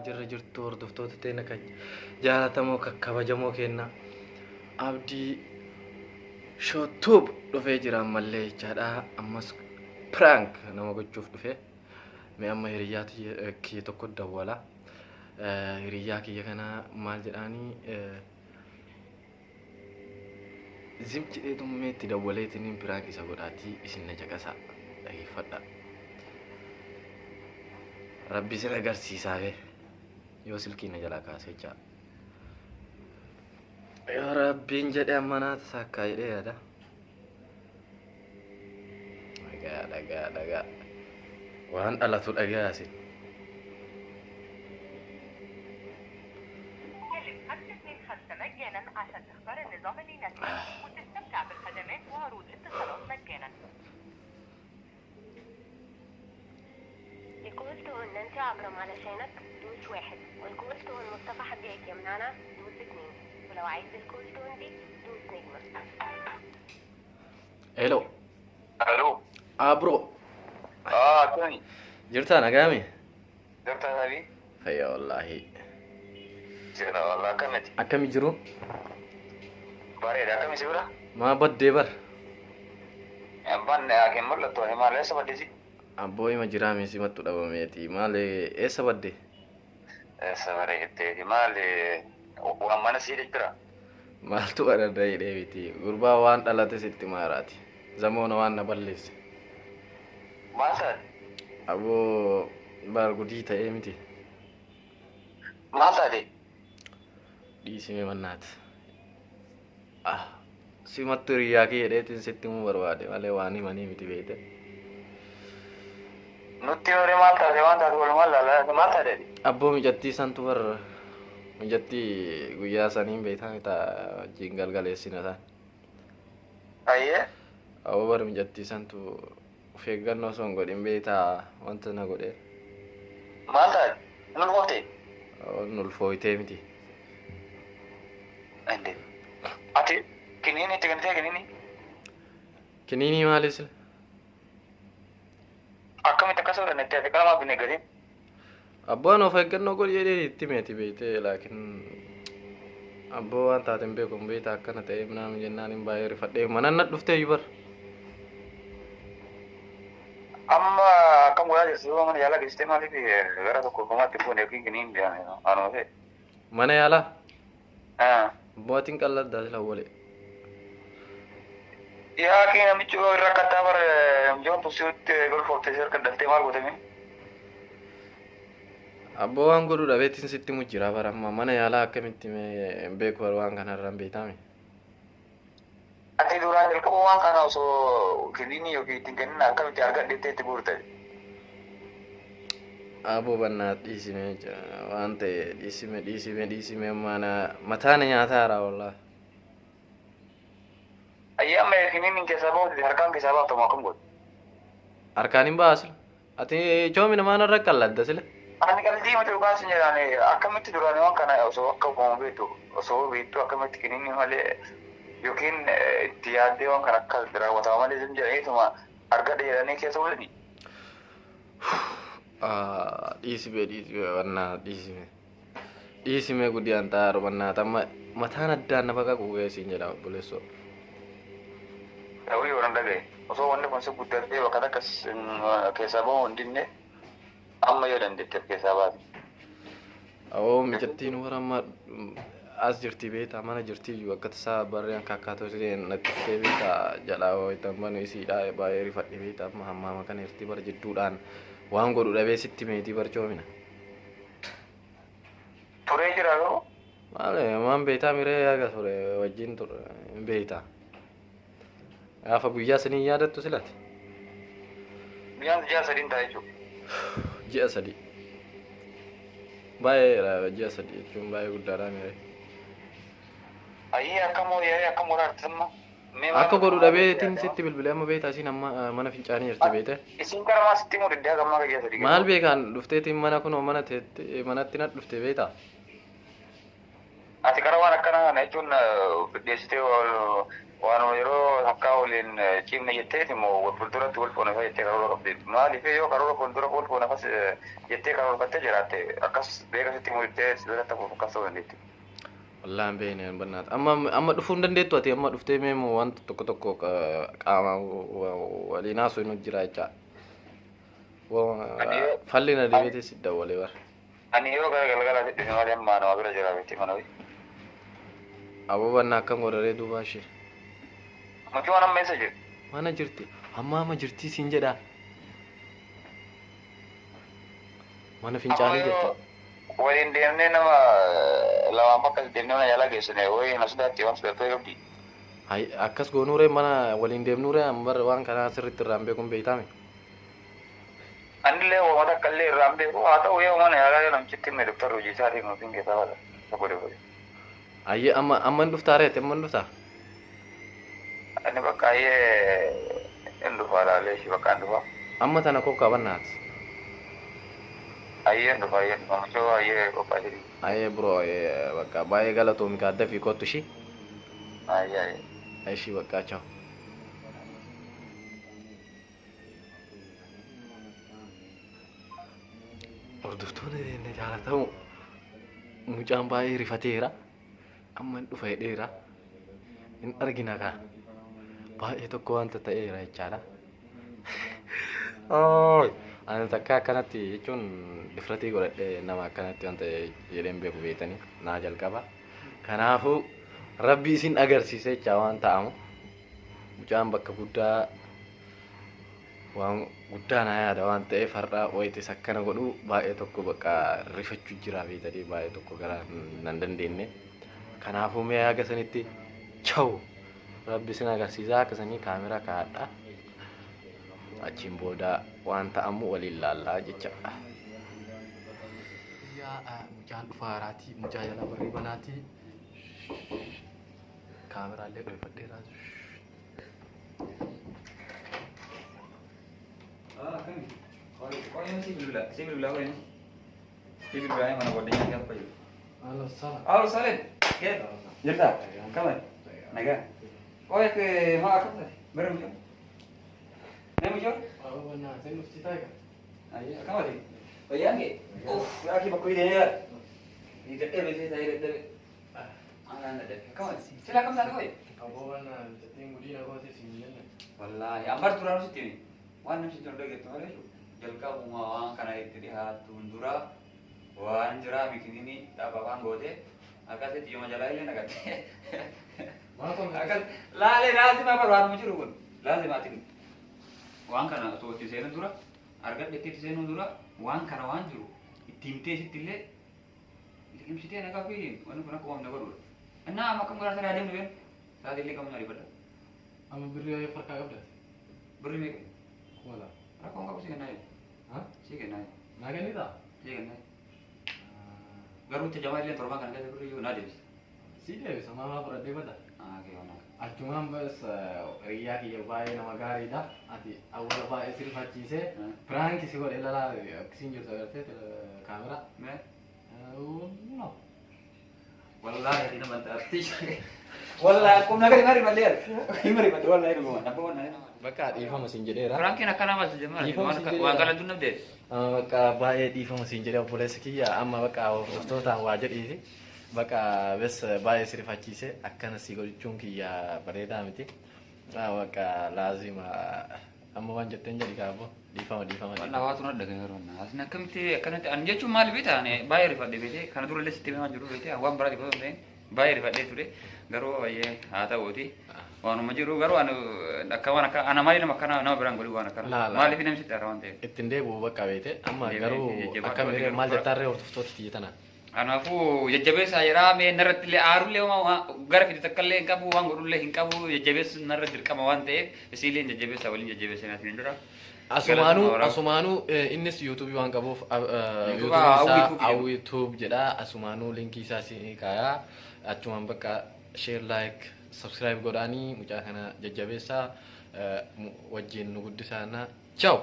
jirra jirtu hordoftoota teenya kan jaalatamoo kabajamoo kenna abdii shootuub dhufee jira ammallee jechaadha. Ammas prank nama gochuuf dhufee mee amma hiriyaa kiyya tokko dawwala. Hiriyaa kiyya kana maal jedhaanii zim jedhee tummeetti dawwaleetiin prank isa godhaatii isin na caqasaa dhageeffadha. Rabbi sira agarsiisaa yoo silkiin na jalaa kaasee jaa yoo rabbiin jedhee ammanaata saakkaa jedhee yaada. Dhagaa waan dhalatu dhagaa asin قلته ان انت عبرم على شينك دوس 1 والقلته المصطفى حبيك يا منانا دوس 2 ولو عايز القلته دي دوس نجمة. الو برو كوني جرت انا قامي درت هذه هيا والله جرا والله كمتي اكم يجرو باري دا كم سيبرا ما بدي بر امبان اكن ملتو هما سبدي Abboy majirame si mattu dhabameti male esa badde sabare itti male waan mana siidhi jira maaltu badda deebiti gurbaa waan dhalate sitti maaraati zamoona waan na balleesse maasa abo bar gudii ta'ee miti maasa de dhiisime mannaat si mattu riyaa kee dheetin sitti mu barbaade malee waan himanii miti beete nutti ore maata de wanta wal mala maata de abbo mijatti santu bar mijatti guyyaa saniin beetan ta jingal galeessina ta ayye abbo bar mijatti santu feeggannoo son godhin beeta wanta na godhe maata nun hote nul fooytee miti ande ati kinini tigante kinini maalis akkamitti akka suuraa netti ati qalama binne gadi abbaan of eeggannoo godhi jedhee itti meeti beete laakiin abboo waan taateen beekuun beeta akkana ta'ee minaan jennaan hin baay'ee rifadhee manan na dhuftee yubar amma akkam godhaa jirtu yoo mana yaalaa geessitee maaliif gara tokko komaatti fuune yookiin kiniin jedhame anoo ta'e mana yaalaa abbootiin qalladdaa sila wale yaa kee namichi irra kattaa bar joon tusiutti golfooftee sirka daltee maal godhame abboo waan godhu dhabeetiin sitti mujjira bar amma mana yaalaa akkamitti beeku bar waan kanarraan beetame ati duraan jalqaba waan kana osoo kiniinii yookiin ittiin kennin akkamitti argadheettee itti guurte aboo bannaa dhiisime waan ta'e dhiisime mana mataana nyaataara wallaahi ayyama kiniinin keessaa bahuuti harkaan keessaa baaftu maa kun godhu harkaan hin baasu ati joomi namaan irra qalladda sile ani qalbii mata dhugaa sin jedhani akkamitti duraan waan kana osoo akka uumama beektu akkamitti kiniinii malee yookiin itti yaaddee waan kana akka raawwatama malee sin jedhaniituma argadhe jedhanii keessa oolani dhiisime wannaa dhiisime guddiyaan xaaru wannaa tamma mataan addaan na baqa gugee siin jedha obboleessoo Tahu orang dagai. Osoo wanni kun si guddatee bakka takkas keessaa bahu hin dinne amma yoo dandeetteef keessaa baate. Awoo mijattiin waramma as jirti beeta mana jirti bakka tasaa barreen kakkaatoo sireen natti beeta jalaa wayitan manu isiidha baay'ee rifadhe beeta amma hammaama kana irti bar jidduudhaan waan godhu dhabee sitti meetii barcoomina. Turee jira garuu? Maale maan beetaa miree yaaga ture wajjin ture beeta. Gaafa guyyaa sanii yaadattu silati? Guyyaan ji'a sadiin ta'a jechuudha. Ji'a sadii. Baay'ee ji'a sadii jechuun baay'ee guddaadha miree. Ayyee akkamoo yaa'ee akkamoo raartisamma. Akka godhu dhabeetiin sitti bilbilee amma beetaa isiin amma mana fincaanii jirti beete. Isin karamaa sitti immoo diddaa gammaa guyyaa sadii. Maal beekaan dhufteetiin mana kunoo manatti na dhufte beetaa? Ati karaa waan akkanaa kana jechuun deessitee waan yeroo akka waliin cimna jetteeti moo wal fuulduratti wal fuunafaa jettee karoora qabdi. Maaliif yoo karoora fuuldura wal fuunafas jettee karoorfattee jiraatte akkas beekasitti muditee sibiilatti hafuuf akkas ta'uu dandeetti. Wallaan beekneen bannaata. Amma dhufuu hin dandeettu ati amma dhuftee meemu wanta tokko qaama waliin haasoo hin jira jecha. Falli na deebiitee si dawwalee bara. Ani yoo gara galgalaa sitti malee amma nama bira jira beekti mana wayii. Aboo bannaa akkam godharee duuba ishee. Mucii waan amma eessa jirti? Mana jirti. Amma jirti siin jedhaa. Mana fincaanii jirti. Waliin deemnee nama lamaan bakka deemnee mana yaalaa geessine wayii na sodaatti waan sodaatee qabdi. Akkas goonuuree mana waliin deemnuuree amma waan kanaa sirriitti irraan beekuun beeytaame. Anillee uummata akkallee irraan beeku haa ta'u yoo mana yaalaa namchitti himne doktar hojii isaatiin nutiin keessaa fada. Godhe. Ayyee amma hin dhuftaa reete amma hin dhuftaa. Ani bakka ayyee hin dhufaa laalee ishee bakka hin dhufaa. Amma tana kokkaa bannaati. Ayyee hin dhufaa mucoo ayyee qophaa jedhi. Ayyee bro bakka baay'ee galatoomi kaadda fi kottu ishii. Ayyee. Ishii bakka chaawu. Hordoftoonni jaalatamu mucaan baay'ee rifateera. Amma hin dhufa hidheera. Hin argina kaa. Baay'ee tokko wanta ta'eera jechaadha. Ani takka akkanatti jechuun difratii godhadhee nama akkanatti wanta jedheen beeku beektanii naa jalqaba. Kanaafuu rabbi isin agarsiise jechaa waan ta'amu. Mucaan bakka guddaa waan guddaa naa yaada waan ta'eef har'aa wayitis akkana godhu baay'ee tokko bakka rifachuu jira beektanii baay'ee tokko gara nan dandeenye. Kanaafuu mee agarsiisanitti chawu rabbi isin agarsiisaa akkasanii kaameraa kaa'adha. Achiin booda waan ta'amu waliin laallaa jechaadha. Mucaan dhufaa haaraati mucaa jala barrii banaati. Kaameraallee dhoofadheeraa. Halo Saleh. Jirta? Kamu? Naga. Oh ke mak aku tadi. Baru muncul. Nih muncul? Oh benar, saya mesti tanya. Ayo, kamu tadi. Oh iya nggih. Lagi bakul ini ya. Ini gede betul saya gede. Anak ada. Kamu silakan sana kau. Kamu benar, jadi mudi nak kau sini ni. Wallahi, ambar turun harus sini. Wan mesti turun lagi tu hari. Jalka bunga karena itu dia tundura. Wan jera bikin ini tak apa-apa ngode. Akasnya tiung aja lain nak kata. Akan lale lazim apa wan muncul rukun. Lazim mati. Wan karena tu ti senen dura. Argat beti ti senen dura. Wan karena wan juru. Timte si tille. Lekin si tiada nak kapi. Wan pernah kau ambil baru. Enna makam kurang sana ada mungkin. Saat ini kamu nyari pada. Ame beri ayah perkara apa? Beri mek. Wala. Aku angkat sih kenai. Hah? Sih kenai. Naga ni tak? Sih kenai. Garu terjawab lihat orang kan kita beri you nadis. Sini sama apa pernah debat tak? Gimana? Cuma bas ria ki bayi nama gari dah. Ati awal bayi sirf aci se. Perang kisi ko elala sinjur sahaja te kamera. Me? No. Wallahi ini mantap. Wallahi aku nak mari balik. Mari balik wallahi ini gimana? Apa mana? Bakka dhiifama siin jedheera. Perang kena kana mas jemaah. Waan kana dunna de. Bakka baay'ee dhiifama siin jedhee obboleessa kiyya amma bakka hoftootaan waa jedhiiti. Bakka bes baay'ee si rifachiise akkana si gochuun kiyya bareedaa miti. Bakka laazima amma waan jetteen jedhi kaaboo dhiifama. Wallahi waa tunadha garoona. Asna kamti akkanatti an jechuun maal beektaa baay'ee rifadhe beekee kana dura illee sitti himaa jiru beekee waan biraati godhu ta'e baay'ee rifadhee ture garuu baay'ee haa ta'uuti. Waanuma jiru garuu akka waan akka ana maali nama kana nama biraan godhu waan akkana maaliif namni sitti araan ta'e ittiin deebi'u bakka beekte amma garuu akka miree maal jettarree hordoftoota xiyyeetana. Kanaafuu jajjabeessaa jiraa mee narratti illee aarullee gara fide takka illee hin qabu waan godhullee hin qabu jajjabeessu narra dirqama waan ta'eef isiillee jajjabeessaa waliin jajjabeessinaa siin jira. Asumaanuu innis yuutuubii waan qabuuf yuutuub jedha asumaanuu linkii isaa siin kaayaa achumaan bakka share like subscribe godhaanii mucaa kana jajjabeessaa wajjin nu guddisaana ciao.